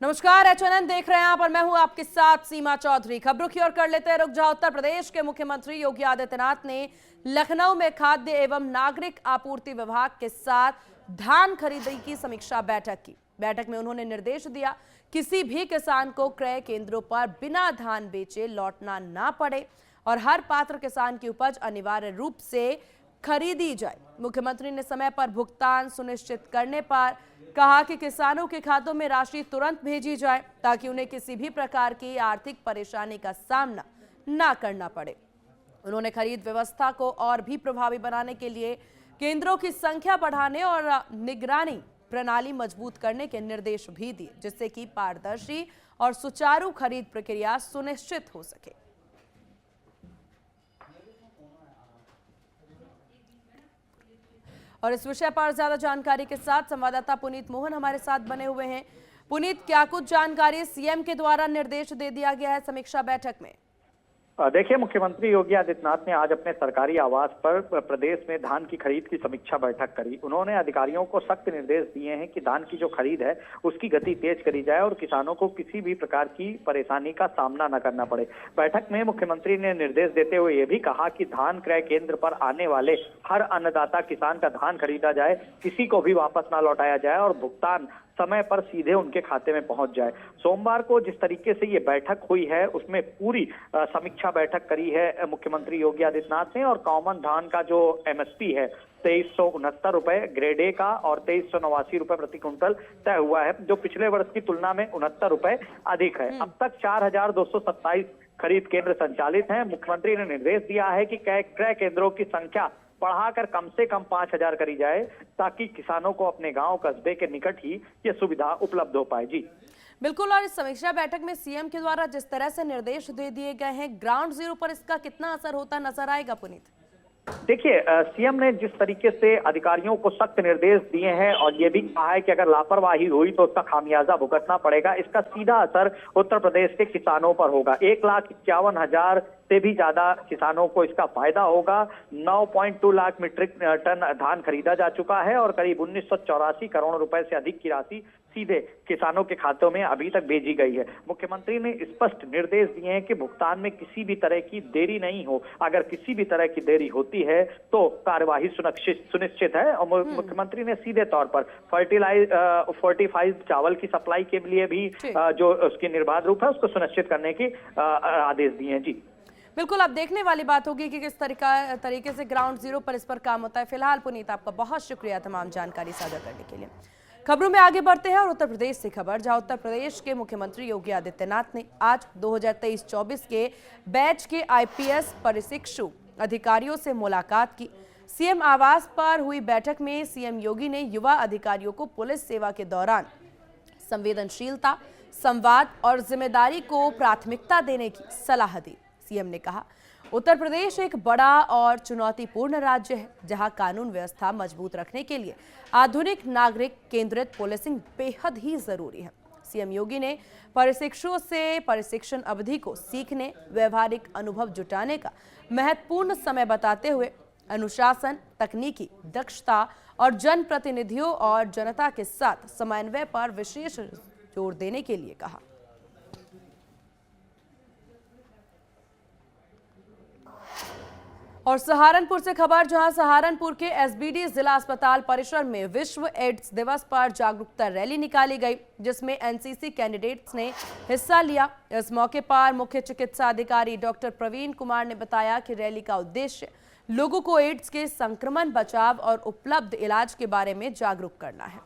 नमस्कार, एचएनएन देख रहे हैं आप और मैं हूं आपके साथ सीमा चौधरी। खबरों की ओर कर लेते हैं रुक जाओ। उत्तर प्रदेश के मुख्यमंत्री योगी आदित्यनाथ ने लखनऊ में खाद्य एवं नागरिक आपूर्ति विभाग के साथ धान खरीदी की समीक्षा बैठक की। बैठक में उन्होंने निर्देश दिया किसी भी किसान को क्रय केंद्रों पर बिना धान बेचे लौटना ना पड़े और हर पात्र किसान की उपज अनिवार्य रूप से खरीदी जाए। मुख्यमंत्री ने समय पर भुगतान सुनिश्चित करने पर कहा कि किसानों के खातों में राशि तुरंत भेजी जाए ताकि उन्हें किसी भी प्रकार की आर्थिक परेशानी का सामना ना करना पड़े। उन्होंने खरीद व्यवस्था को और भी प्रभावी बनाने के लिए केंद्रों की संख्या बढ़ाने और निगरानी प्रणाली मजबूत करने के निर्देश भी दिए, जिससे कि पारदर्शी और सुचारू खरीद प्रक्रिया सुनिश्चित हो सके। और इस विषय पर ज्यादा जानकारी के साथ संवाददाता पुनीत मोहन हमारे साथ बने हुए हैं। पुनीत, क्या कुछ जानकारी सीएम के द्वारा निर्देश दे दिया गया है समीक्षा बैठक में? देखिए, मुख्यमंत्री योगी आदित्यनाथ ने आज अपने सरकारी आवास पर प्रदेश में धान की खरीद की समीक्षा बैठक करी। उन्होंने अधिकारियों को सख्त निर्देश दिए हैं कि धान की जो खरीद है उसकी गति तेज करी जाए और किसानों को किसी भी प्रकार की परेशानी का सामना न करना पड़े। बैठक में मुख्यमंत्री ने निर्देश देते हुए ये भी कहा कि धान क्रय केंद्र पर आने वाले हर अन्नदाता किसान का धान खरीदा जाए, किसी को भी वापस न लौटाया जाए और भुगतान समय पर सीधे उनके खाते में पहुंच जाए। सोमवार को जिस तरीके से ये बैठक हुई है उसमें पूरी समीक्षा बैठक करी है मुख्यमंत्री योगी आदित्यनाथ ने और कॉमन धान का जो एमएसपी है 2369 रुपए ग्रेड ए का और 2389 रुपए प्रति क्विंटल तय हुआ है, जो पिछले वर्ष की तुलना में 69 रुपए अधिक है। अब तक 4227 खरीद केंद्र संचालित हैं। मुख्यमंत्री ने निर्देश दिया है कि क्रय केंद्रों की संख्या बढ़ाकर कम से कम 5000 करी जाए ताकि किसानों को अपने गांव कस्बे के निकट ही ये सुविधा उपलब्ध हो पाए। जी बिल्कुल। और इस समीक्षा बैठक में सीएम के द्वारा जिस तरह से निर्देश दे दिए गए हैं, ग्राउंड जीरो पर इसका कितना असर होता नजर आएगा पुनीत? देखिए, सीएम ने जिस तरीके से अधिकारियों को सख्त निर्देश दिए हैं और ये भी कहा है कि अगर लापरवाही हुई तो उसका खामियाजा भुगतना पड़ेगा, इसका सीधा असर उत्तर प्रदेश के किसानों पर होगा। 1,51,000 से भी ज्यादा किसानों को इसका फायदा होगा। 9.2 लाख मीट्रिक टन धान खरीदा जा चुका है और करीब 1984 करोड़ रुपए से अधिक की राशि सीधे किसानों के खातों में अभी तक भेजी गई है। मुख्यमंत्री ने स्पष्ट निर्देश दिए हैं कि भुगतान में किसी भी तरह की देरी नहीं हो। अगर किसी भी तरह की देरी होती है तो कार्यवाही सुनिश्चित है। और मुख्यमंत्री ने सीधे तौर पर फोर्टिफाइड चावल की सप्लाई के लिए भी जो उसकी निर्बाध रूप है उसको सुनिश्चित करने की आदेश दिए हैं। जी बिल्कुल, अब देखने वाली बात होगी कि किस तरीके से ग्राउंड जीरो पर इस पर काम होता है। फिलहाल पुनीत, आपका बहुत शुक्रिया तमाम जानकारी साझा करने के लिए। खबरों में आगे बढ़ते हैं और उत्तर प्रदेश से खबर, जहां उत्तर प्रदेश के मुख्यमंत्री योगी आदित्यनाथ ने आज 2023-24 के बैच के आईपीएस प्रशिक्षु अधिकारियों से मुलाकात की। सीएम आवास पर हुई बैठक में सीएम योगी ने युवा अधिकारियों को पुलिस सेवा के दौरान संवेदनशीलता, संवाद और जिम्मेदारी को प्राथमिकता देने की सलाह दी। सीएम ने कहा, उत्तर प्रदेश एक बड़ा और चुनौतीपूर्ण राज्य है, जहां कानून व्यवस्था मजबूत रखने के लिए आधुनिक नागरिक केंद्रित पुलिसिंग बेहद ही जरूरी है। सीएम योगी ने प्रशिक्षुओं से प्रशिक्षण अवधि को सीखने, व्यवहारिक अनुभव जुटाने का महत्वपूर्ण समय बताते हुए अनुशासन, तकनीकी दक्षता और जनप्रतिनिधियों और जनता के साथ समन्वय पर विशेष जोर देने के लिए कहा। और सहारनपुर से खबर, जहां सहारनपुर के एसबीडी जिला अस्पताल परिसर में विश्व एड्स दिवस पर जागरूकता रैली निकाली गई, जिसमें एनसीसी कैंडिडेट्स ने हिस्सा लिया। इस मौके पर मुख्य चिकित्सा अधिकारी डॉक्टर प्रवीण कुमार ने बताया कि रैली का उद्देश्य लोगों को एड्स के संक्रमण, बचाव और उपलब्ध इलाज के बारे में जागरूक करना है।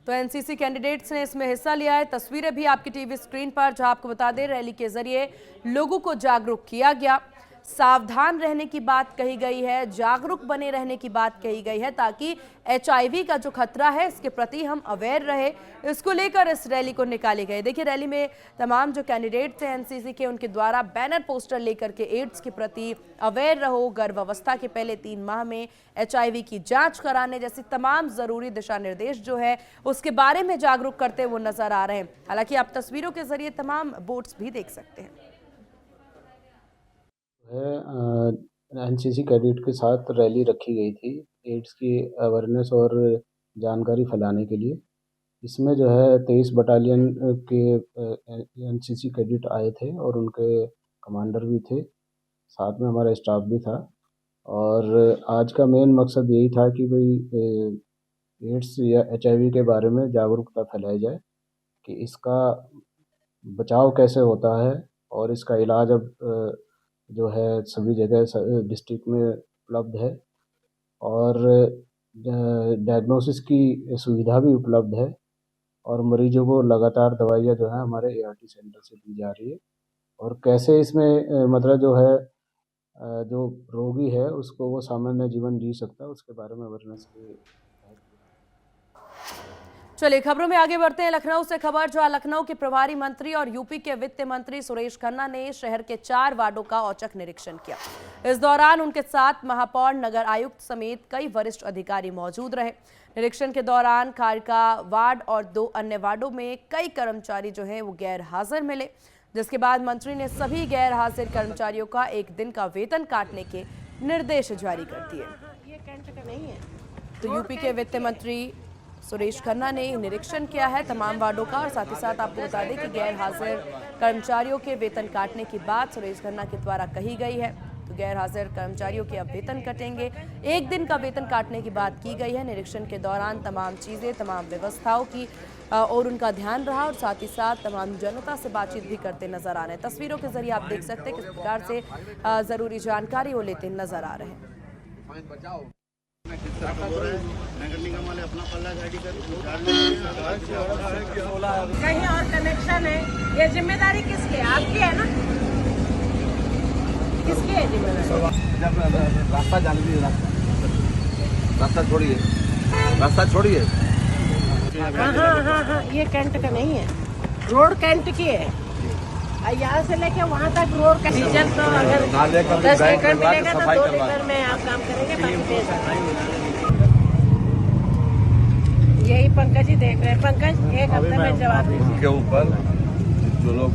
तो एनसीसी कैंडिडेट्स ने इसमें हिस्सा लिया है। तस्वीरें भी आपकी टीवी स्क्रीन पर, जहां आपको बता दें रैली के जरिए लोगों को जागरूक किया गया। सावधान रहने की बात कही गई है, जागरूक बने रहने की बात कही गई है, ताकि एचआईवी का जो खतरा है इसके प्रति हम अवेयर रहे। इसको लेकर इस रैली को निकाली गई। देखिए, रैली में तमाम जो कैंडिडेट्स हैं एनसीसी के, उनके द्वारा बैनर पोस्टर लेकर के एड्स के प्रति अवेयर रहो, गर्भावस्था के पहले 3 माह में एचआईवी की जांच कराने जैसी तमाम जरूरी दिशा निर्देश जो है उसके बारे में जागरूक करते हुए नजर आ रहे हैं। हालांकि आप तस्वीरों के जरिए तमाम बोर्ड्स भी देख सकते हैं। है एनसीसी कैडेट के साथ रैली रखी गई थी एड्स की अवेयरनेस और जानकारी फैलाने के लिए। इसमें जो है 23 बटालियन के एनसीसी कैडेट आए थे और उनके कमांडर भी थे, साथ में हमारा स्टाफ भी था। और आज का मेन मकसद यही था कि भाई एड्स या एचआईवी के बारे में जागरूकता फैलाई जाए कि इसका बचाव कैसे होता है और इसका इलाज अब जो है सभी जगह डिस्ट्रिक्ट में उपलब्ध है और डायग्नोसिस की सुविधा भी उपलब्ध है और मरीजों को लगातार दवाइयाँ जो है हमारे एआरटी सेंटर से दी जा रही है। और कैसे इसमें मतलब जो है जो रोगी है उसको वो सामान्य जीवन जी सकता है उसके बारे में अवेयरनेस की। चलिए खबरों में आगे बढ़ते हैं। लखनऊ से खबर, जहां लखनऊ के प्रभारी मंत्री और यूपी के वित्त मंत्री सुरेश खन्ना ने शहर के 4 वार्डों का औचक निरीक्षण किया। इस दौरान उनके साथ महापौर, नगर आयुक्त समेत कई वरिष्ठ अधिकारी मौजूद रहे। निरीक्षण के दौरान खारका वार्ड और 2 अन्य वार्डों में कई कर्मचारी जो है वो गैर हाजिर मिले, जिसके बाद मंत्री ने सभी गैर हाजिर कर्मचारियों का 1 दिन का वेतन काटने के निर्देश जारी कर दिए। तो यूपी के वित्त मंत्री सुरेश खन्ना ने निरीक्षण किया है तमाम वार्डों का। और साथ ही साथ आपको बता दें कि गैर हाजिर कर्मचारियों के वेतन काटने की बात सुरेश खन्ना के द्वारा कही गई है। तो गैर हाजिर कर्मचारियों के अब वेतन कटेंगे, 1 दिन का वेतन काटने की बात की गई है। निरीक्षण के दौरान तमाम चीजें, तमाम व्यवस्थाओं की और उनका ध्यान रहा और साथ ही साथ तमाम जनता से बातचीत भी करते नजर आ रहे हैं। तस्वीरों के जरिए आप देख सकते हैं किस प्रकार से जरूरी जानकारी वो लेते नजर आ रहे हैं। कहीं और कनेक्शन है, ये जिम्मेदारी किसकी है? आपकी है ना? किसकी है जिम्मेदारी? रास्ता जान लीजिए, रास्ता छोड़िए, रास्ता छोड़िए। हाँ, ये कैंट का नहीं है, रोड कैंट की है। यहाँ से लेके वहाँ तक रोड का डीजल तो अगर 10 लीटर मिलेगा तो 2 लीटर में आप काम करेंगे, बाकी यही पंकज ही देख रहे हैं। पंकज, एक हफ्ते में जवाब के ऊपर जो लोग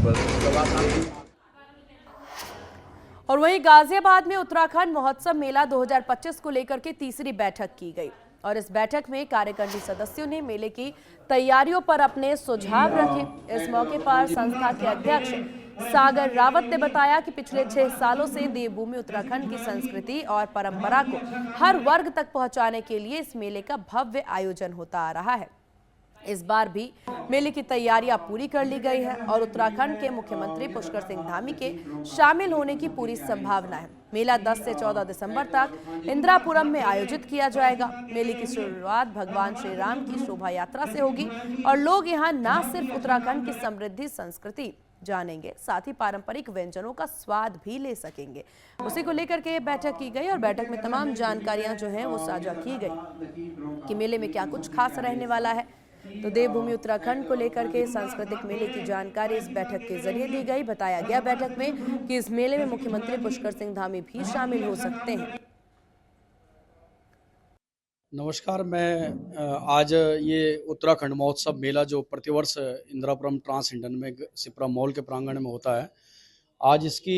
और वहीं गाजियाबाद में उत्तराखंड महोत्सव मेला 2025 को लेकर के तीसरी बैठक की गई और इस बैठक में कार्यकारिणी सदस्यों ने मेले की तैयारियों पर अपने सुझाव रखे। इस मौके पर संस्था के अध्यक्ष सागर रावत ने बताया कि पिछले 6 सालों से देवभूमि उत्तराखंड की संस्कृति और परंपरा को हर वर्ग तक पहुंचाने के लिए इस मेले का भव्य आयोजन होता आ रहा है। इस बार भी मेले की तैयारियां पूरी कर ली गई है और उत्तराखंड के मुख्यमंत्री पुष्कर सिंह धामी के शामिल होने की पूरी संभावना है। मेला 10 से 14 दिसंबर तक इंदिरापुरम में आयोजित किया जाएगा। मेले की शुरुआत भगवान श्री राम की शोभा यात्रा से होगी और लोग यहां न सिर्फ उत्तराखंड की समृद्धि संस्कृति जानेंगे, साथ ही पारंपरिक व्यंजनों का स्वाद भी ले सकेंगे। उसी को लेकर के बैठक की गई और बैठक में तमाम जानकारियां जो हैं वो साझा की गई कि मेले में क्या कुछ खास रहने वाला है। तो देवभूमि उत्तराखंड को लेकर के सांस्कृतिक मेले की जानकारी इस बैठक के जरिए दी गई। बताया गया बैठक में कि इस मेले में मुख्यमंत्री पुष्कर सिंह धामी भी शामिल हो सकते हैं। नमस्कार, मैं आज ये उत्तराखंड महोत्सव मेला जो प्रतिवर्ष इंदिरापुरम ट्रांस हिंडन में सिप्रा मॉल के प्रांगण में होता है, आज इसकी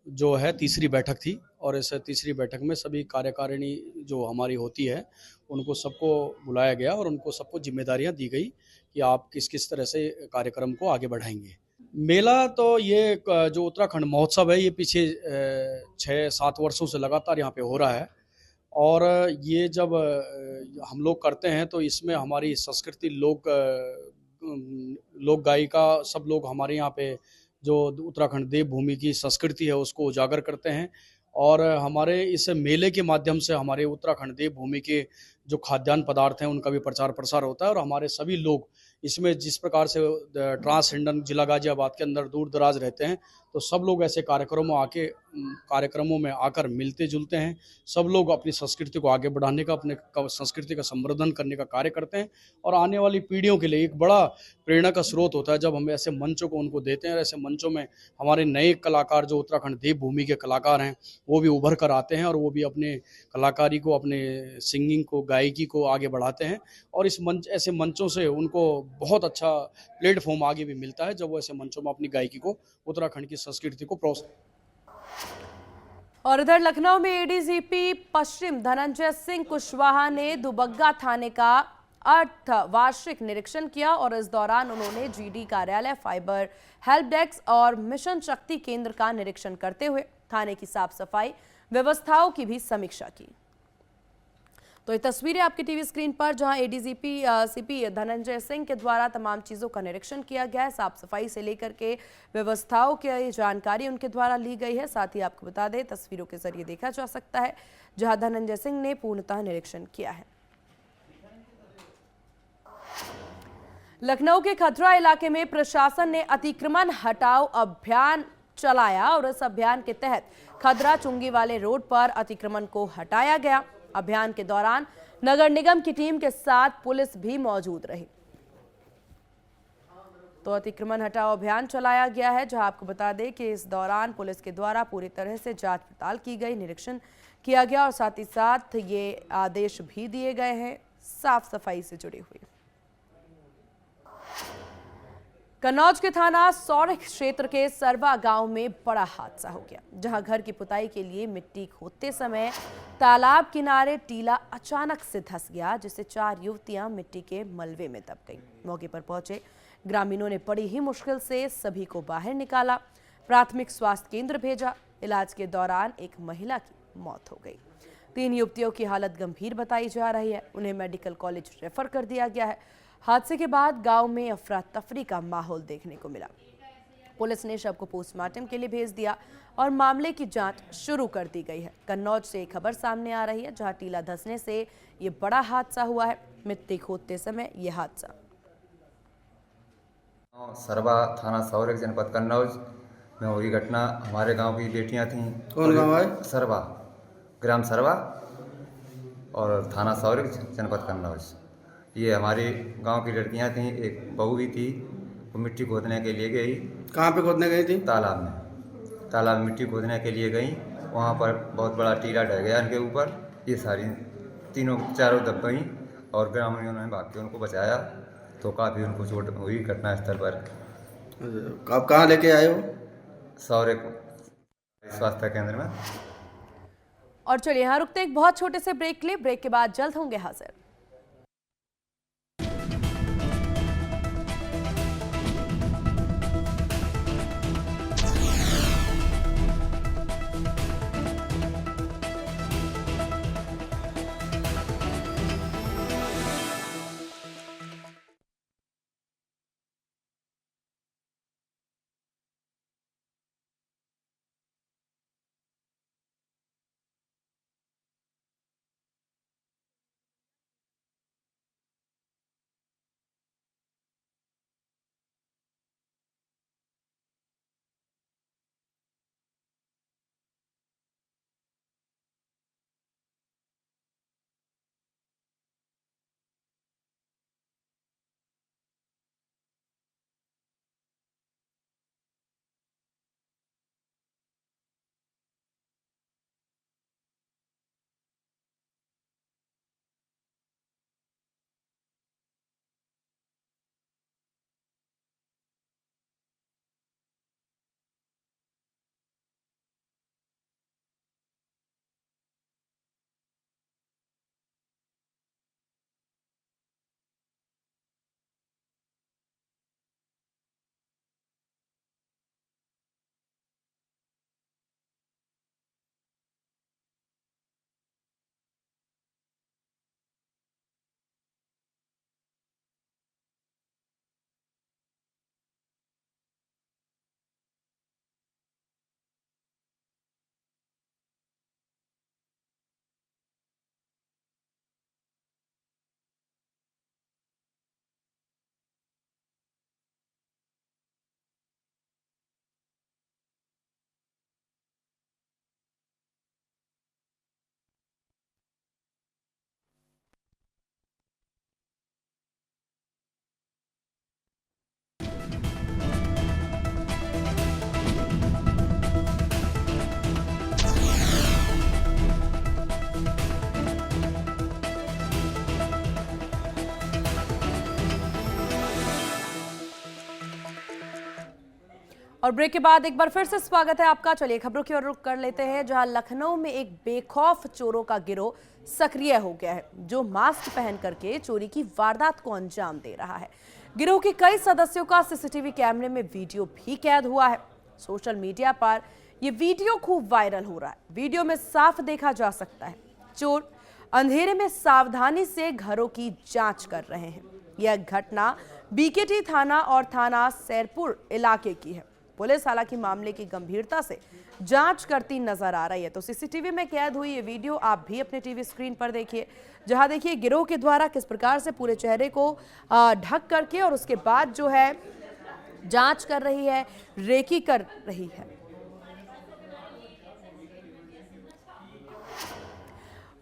जो है तीसरी बैठक थी और इस तीसरी बैठक में सभी कार्यकारिणी जो हमारी होती है उनको सबको बुलाया गया और उनको सबको जिम्मेदारियां दी गई कि आप किस किस तरह से कार्यक्रम को आगे बढ़ाएंगे। मेला तो ये जो उत्तराखंड महोत्सव है ये पीछे 6-7 वर्षों से लगातार यहाँ पे हो रहा है और ये जब हम लोग करते हैं तो इसमें हमारी संस्कृति लोक गायिका सब लोग हमारे यहाँ पे जो उत्तराखंड देवभूमि की संस्कृति है उसको उजागर करते हैं और हमारे इस मेले के माध्यम से हमारे उत्तराखंड देवभूमि के जो खाद्यान्न पदार्थ हैं उनका भी प्रचार प्रसार होता है और हमारे सभी लोग इसमें जिस प्रकार से ट्रांस हिंडन जिला गाजियाबाद के अंदर दूर दराज रहते हैं तो सब लोग ऐसे कार्यक्रमों में आकर मिलते जुलते हैं। सब लोग अपनी संस्कृति को आगे बढ़ाने का, अपने संस्कृति का संवर्धन करने का कार्य करते हैं और आने वाली पीढ़ियों के लिए एक बड़ा प्रेरणा का स्रोत होता है जब हम ऐसे मंचों को उनको देते हैं और ऐसे मंचों में हमारे नए कलाकार जो उत्तराखंड देवभूमि के कलाकार हैं वो भी उभर कर आते हैं और वो भी अपने कलाकारी को, अपने सिंगिंग को, गायकी को आगे बढ़ाते हैं और इस ऐसे मंचों से उनको बहुत अच्छा प्लेटफॉर्म आगे भी मिलता है जब वो ऐसे मंचों में अपनी गायकी को, उत्तराखंड की संस्कृति को और इधर लखनऊ में एडीजीपी पश्चिम धनंजय सिंह कुशवाहा ने दुबग्गा थाने का अर्धवार्षिक निरीक्षण किया और इस दौरान उन्होंने जीडी कार्यालय, फाइबर हेल्प डेस्क और मिशन शक्ति केंद्र का निरीक्षण करते हुए थाने की साफ सफाई व्यवस्थाओं की भी समीक्षा की। तो ये तस्वीरें आपकी टीवी स्क्रीन पर, जहां एडीजीपी सीपी धनंजय सिंह के द्वारा तमाम चीज़ों का निरीक्षण किया गया है। साफ सफाई से लेकर के व्यवस्थाओं की जानकारी उनके द्वारा ली गई है। साथ ही आपको बता दें, तस्वीरों के जरिए देखा जा सकता है जहां धनंजय सिंह ने पूर्णतः निरीक्षण किया है। लखनऊ के खतरा इलाके में प्रशासन ने अतिक्रमण हटाओ अभियान चलाया और इस अभियान के तहत खदरा चुंगी वाले रोड पर अतिक्रमण को हटाया गया। अभियान के दौरान नगर निगम की टीम के साथ पुलिस भी मौजूद रही। तो अतिक्रमण हटाओ अभियान चलाया गया है, जहां आपको बता दें कि इस दौरान पुलिस के द्वारा पूरी तरह से जांच पड़ताल की गई, निरीक्षण किया गया और साथ ही साथ ये आदेश भी दिए गए हैं साफ सफाई से जुड़े हुए। कन्नौज के थाना सौरख क्षेत्र के सरवा गांव में बड़ा हादसा हो गया, जहां घर की पुताई के लिए मिट्टी खोदते समय तालाब किनारे टीला अचानक से धंस गया, जिससे 4 युवतियां मिट्टी के मलबे में दब गईं। मौके पर पहुंचे ग्रामीणों ने बड़ी ही मुश्किल से सभी को बाहर निकाला, प्राथमिक स्वास्थ्य केंद्र भेजा। इलाज के दौरान एक महिला की मौत हो गई। 3 युवतियों की हालत गंभीर बताई जा रही है, उन्हें मेडिकल कॉलेज रेफर कर दिया गया है। हादसे के बाद गांव में अफरा तफरी का माहौल देखने को मिला। पुलिस ने शव को पोस्टमार्टम के लिए भेज दिया और मामले की जांच शुरू कर दी गई है। कन्नौज से एक खबर सामने आ रही है, जहां टीला धंसने से ये बड़ा हादसा हुआ है। मिट्टी खोदते समय ये हादसा। सरवा थाना सौरख जनपद कन्नौज में हुई घटना। हमारे गांव की बेटियां थीं। कौन गांव है? सरवा, ग्राम सरवा और थाना सौरख जनपद कन्नौज। ये हमारे गांव की लड़कियां थीं। एक बहू भी थी, वो मिट्टी खोदने के लिए गई। कहाँ पे खोदने गई थी? तालाब में। तालाब में मिट्टी खोदने के लिए गई, वहाँ पर बहुत बड़ा टीला ढह गया इनके ऊपर। ये सारी तीनों चारों दब गई और ग्रामीणों ने भाग के उनको बचाया, तो काफ़ी उनको चोट हुई घटनास्थल पर। आप कहाँ लेके आए हो? सौरख स्वास्थ्य केंद्र में। और चलिए यहाँ रुकते एक बहुत छोटे से ब्रेक के लिए। ब्रेक के बाद जल्द होंगे हाजिर। और ब्रेक के बाद एक बार फिर से स्वागत है आपका। चलिए खबरों की ओर रुख कर लेते हैं, जहां लखनऊ में एक बेखौफ चोरों का गिरोह सक्रिय हो गया है, जो मास्क पहन करके चोरी की वारदात को अंजाम दे रहा है। गिरोह के कई सदस्यों का सीसीटीवी कैमरे में वीडियो भी कैद हुआ है। सोशल मीडिया पर यह वीडियो खूब वायरल हो रहा है। वीडियो में साफ देखा जा सकता है चोर अंधेरे में सावधानी से घरों की जांच कर रहे हैं। यह घटना बीकेटी थाना और थाना सैरपुर इलाके की है। पुलिस हालांकि मामले की गंभीरता से जांच करती नजर आ रही है। तो सीसीटीवी में कैद हुई ये वीडियो आप भी अपने टीवी स्क्रीन पर देखिए, जहां देखिए गिरोह के द्वारा किस प्रकार से पूरे चेहरे को ढक करके और उसके बाद जो है जांच कर रही है, रेकी कर रही है।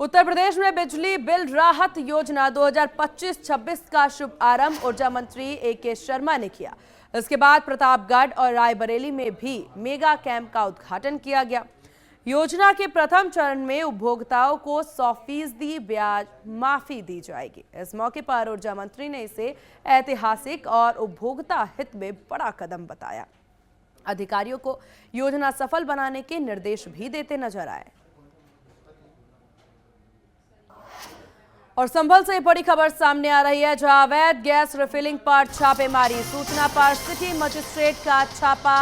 उत्तर प्रदेश में बिजली बिल राहत योजना 2025-26 का शुभ आरंभ ऊर्जा मंत्री ए.के. शर्मा ने किया। इसके बाद प्रतापगढ़ और रायबरेली में भी मेगा कैंप का उद्घाटन किया गया। योजना के प्रथम चरण में उपभोक्ताओं को 100% ब्याज माफी दी जाएगी। इस मौके पर ऊर्जा मंत्री ने इसे ऐतिहासिक और उपभोक्ता हित में बड़ा कदम बताया। अधिकारियों को योजना सफल बनाने के निर्देश भी देते नजर आए। और संभल से बड़ी खबर सामने आ रही है, जहां अवैध गैस रिफिलिंग पर छापेमारी। सूचना पर सिटी मजिस्ट्रेट का छापा।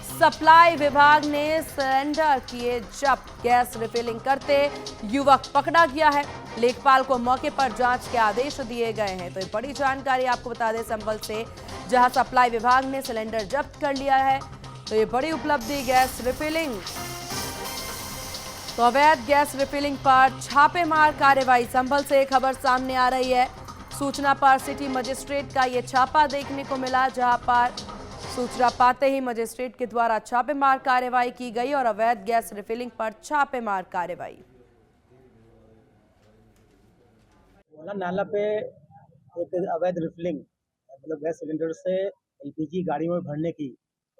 सप्लाई विभाग ने सिलेंडर किए जब्त। गैस रिफिलिंग करते युवक पकड़ा गया है। लेखपाल को मौके पर जांच के आदेश दिए गए हैं। तो ये बड़ी जानकारी आपको बता दें संभल से, जहां सप्लाई विभाग ने सिलेंडर जब्त कर लिया है। तो ये बड़ी उपलब्धि गैस रिफिलिंग। तो अवैध गैस रिफिलिंग पर छापेमार कार्रवाई। संभल से खबर सामने आ रही है। सूचना पर सिटी मजिस्ट्रेट का ये छापा देखने को मिला, जहां पर सूचना पाते ही मजिस्ट्रेट के द्वारा छापेमार कार्रवाई की गई और अवैध गैस रिफिलिंग पर छापेमार कार्रवाई। नाला पे एक अवैध रिफिलिंग मतलब गैस सिलेंडर से एलपीजी गाड़ी में भरने की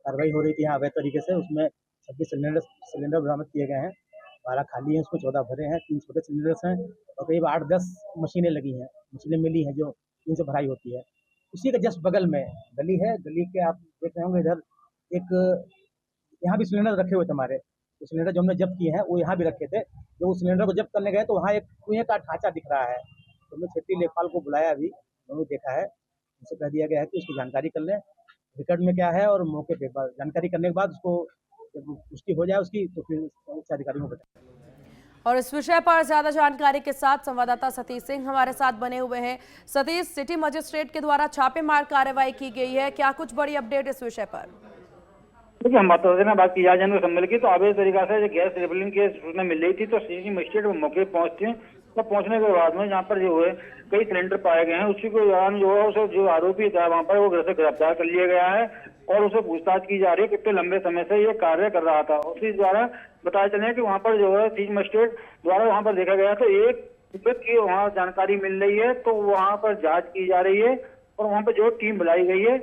कार्रवाई हो रही थी यहाँ अवैध तरीके से। उसमें 26 सिलेंडर बरामद किए गए हैं। 12 खाली हैं, उसमें 14 भरे हैं। 3 छोटे सिलेंडर्स हैं और करीब 8-10 मशीनें लगी हैं, मशीनें मिली हैं जो इनसे भराई होती है। उसी के जस्ट बगल में गली है। गली के आप देख रहे होंगे इधर एक यहाँ भी सिलेंडर रखे हुए थे हमारे। तो सिलेंडर जो हमने जब्त किए हैं वो यहाँ भी रखे थे। जब उस सिलेंडर को जब्त करने गए तो वहाँ एक कुएं का ढांचा दिख रहा है। तो हमने क्षेत्रीय लेखपाल को बुलाया, अभी उन्होंने देखा है। उनसे कह दिया गया है कि उसकी जानकारी कर लें, रिकॉर्ड में क्या है, और मौके पर जानकारी करने के बाद उसको जब पुष्टि हो जाए उसकी तो फिर उच्च अधिकारियों को बताएं। और इस विषय पर ज्यादा जानकारी के साथ संवाददाता सतीश सिंह हमारे साथ बने हुए हैं। सतीश, सिटी मजिस्ट्रेट के द्वारा छापेमार कार्रवाई की गई है, क्या कुछ बड़ी अपडेट इस विषय पर? देखिए, हम बात की जाए संभल की, तो अवैध तरीका से गैस रिफिलिंग की सूचना मिल रही थी। तो सिटी मजिस्ट्रेट मौके पर पहुंचते हैं। तो पहुंचने के बाद में जहाँ पर जो है कई सिलेंडर पाए गए हैं, उसी को दौरान जो है उसे जो आरोपी था वहाँ पर वो घर से गिरफ्तार कर लिया गया है और उसे पूछताछ की जा रही है कितने लंबे समय से ये कार्य कर रहा था। उसी द्वारा बताया चले कि वहाँ पर जो है सिटी मजिस्ट्रेट द्वारा वहाँ पर देखा गया तो एक दिक्कत की वहाँ जानकारी मिल रही है। तो वहाँ पर जांच की जा रही है और वहाँ पर जो टीम बुलाई गई है,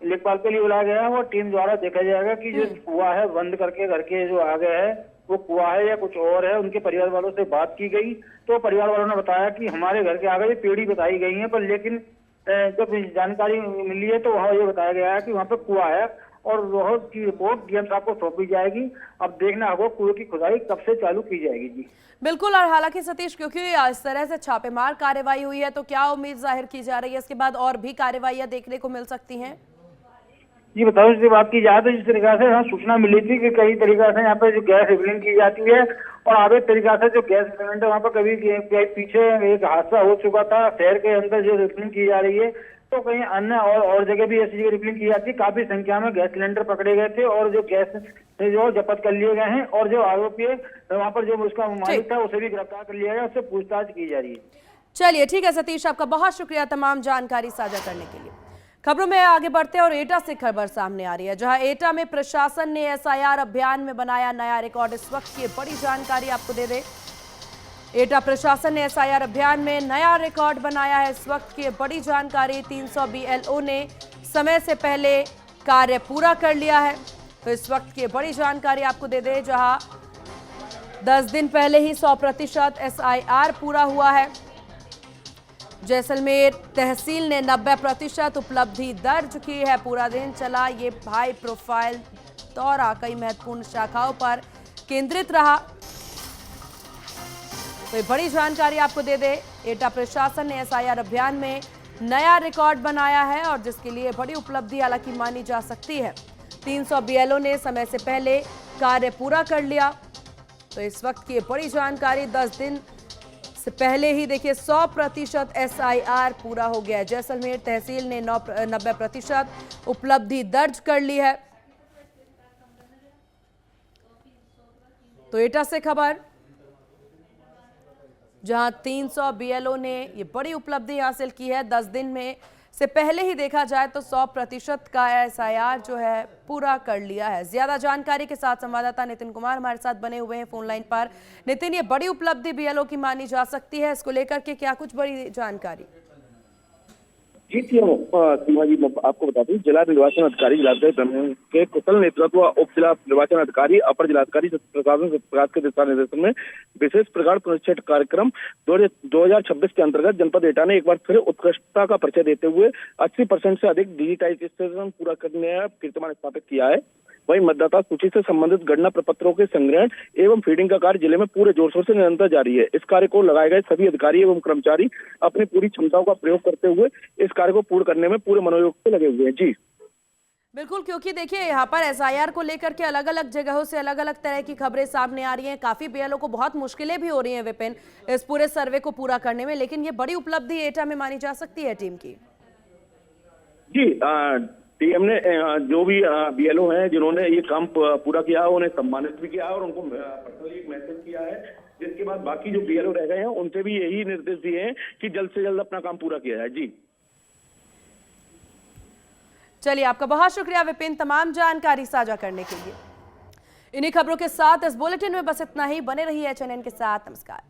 लेखपाल के लिए बुलाया गया है, वो टीम द्वारा देखा जाएगा कि जो कुआ है बंद करके घर के जो आ गए है वो कुआ है या कुछ और है। उनके परिवार वालों से बात की गई तो परिवार वालों ने बताया कि हमारे घर के आगे पेड़ी बताई गई है, पर लेकिन जब जानकारी मिली है तो वहाँ ये बताया गया है कि वहाँ पे कुआ है और वह की रिपोर्ट डीएम साहब को सौंपी जाएगी। अब देखना होगा कुएं की खुदाई कब से चालू की जाएगी। जी बिल्कुल। और हालांकि सतीश, क्योंकि इस तरह से छापेमार कार्रवाई हुई है तो क्या उम्मीद जाहिर की जा रही है इसके बाद और भी कार्रवाइयां देखने को मिल सकती हैं? जी बताओ, इससे बात की जाए तो जिस तरीका से यहाँ सूचना मिली थी कि कई तरीका से यहाँ पे जो गैस रिफिलिंग की जाती है और अवैध तरीका से जो गैस सिलेंडर वहाँ पर कभी पीछे एक हादसा हो चुका था, शहर के अंदर जो रिफिलिंग की जा रही है तो कहीं अन्य और जगह भी ऐसी जगह रिफिलिंग की जाती है। काफी संख्या में गैस सिलेंडर पकड़े गए थे और जो गैस जो जब्त कर लिए गए हैं और जो आरोपी है वहाँ पर जो उसका मालिक था उसे भी गिरफ्तार कर लिया गया, उससे पूछताछ की जा रही है। चलिए ठीक है सतीश, आपका बहुत शुक्रिया तमाम जानकारी साझा करने के लिए। खबरों में आगे बढ़ते हैं और एटा से खबर सामने आ रही है, जहां एटा में प्रशासन ने एसआईआर अभियान में बनाया नया रिकॉर्ड। इस वक्त की बड़ी जानकारी आपको दे दे। एटा प्रशासन ने एसआईआर अभियान में नया रिकॉर्ड बनाया है। इस वक्त की बड़ी जानकारी, 300 BLO ने समय से पहले कार्य पूरा कर लिया है। तो इस वक्त की बड़ी जानकारी आपको दे दे, जहां 10 दिन पहले ही 100% एसआईआर पूरा हुआ है। जैसलमेर तहसील ने 90% उपलब्धि दर्ज की है। पूरा दिन चला ये हाई प्रोफाइल दौरा कई महत्वपूर्ण शाखाओं पर केंद्रित रहा। कोई बड़ी जानकारी आपको दे दे, एटा प्रशासन ने एसआईआर अभियान में नया रिकॉर्ड बनाया है और जिसके लिए बड़ी उपलब्धि हालांकि मानी जा सकती है। 300 बीएलओ ने समय से पहले कार्य पूरा कर लिया। तो इस वक्त की बड़ी जानकारी, 10 दिन से पहले ही देखिए 100% एसआईआर पूरा हो गया है। जैसलमेर तहसील ने 90% उपलब्धि दर्ज कर ली है। तो एटा से खबर, जहां 300 बीएलओ ने ये बड़ी उपलब्धि हासिल की है। 10 दिन में से पहले ही देखा जाए तो 100% का एसआईआर जो है पूरा कर लिया है। ज्यादा जानकारी के साथ संवाददाता नितिन कुमार हमारे साथ बने हुए हैं फोन लाइन पर। नितिन, ये बड़ी उपलब्धि बीएलओ की मानी जा सकती है, इसको लेकर के क्या कुछ बड़ी जानकारी? जी सीमा जी, मैं आपको बता दूं, जिला निर्वाचन अधिकारी जिलाधिकारी के कुशल नेतृत्व, उप जिला निर्वाचन अधिकारी, अपर जिलाधिकारी प्रशासन प्रकाश के दिशा निर्देशन में विशेष प्रगाढ़ पुनश्चेत कार्यक्रम 2026 के अंतर्गत जनपद एटा ने एक बार फिर उत्कृष्टता का परिचय देते हुए 80% से अधिक डिजिटाइजेशन पूरा करने का कीर्तिमान स्थापित किया है। वहीं मतदाता सूची से संबंधित गणना प्रपत्रों के संग्रहण एवं फीडिंग का कार्य जिले में पूरे जोर शोर से निरंतर जारी है। इस कार्य को लगाए गए सभी अधिकारी एवं कर्मचारी अपनी पूरी क्षमताओं का प्रयोग करते हुए इस कार्य को पूर्ण करने में पूरे मनोयोग से लगे हुए हैं। जी बिल्कुल, क्योंकि देखिए यहाँ पर एसआईआर को लेकर के अलग अलग जगहों से अलग अलग तरह की खबरें सामने आ रही हैं। काफी बीएलओ को बहुत मुश्किलें भी हो रही हैं विपिन इस पूरे सर्वे को पूरा करने में, लेकिन ये बड़ी उपलब्धि एटा में मानी जा सकती है टीम की। जी टीएम ने जो भी बीएलओ हैं जिन्होंने ये काम पूरा किया है उन्हें सम्मानित भी किया है और उनको पर्सनली एक मैसेज किया है, जिसके बाद बाकी जो बीएलओ रह गए हैं उनसे भी यही निर्देश दिए हैं कि जल्द से जल्द अपना काम पूरा किया जाए। जी चलिए, आपका बहुत शुक्रिया विपिन तमाम जानकारी साझा करने के लिए। इन्हीं खबरों के साथ इस बुलेटिन में बस इतना ही। बने रहिए HNN के साथ। नमस्कार।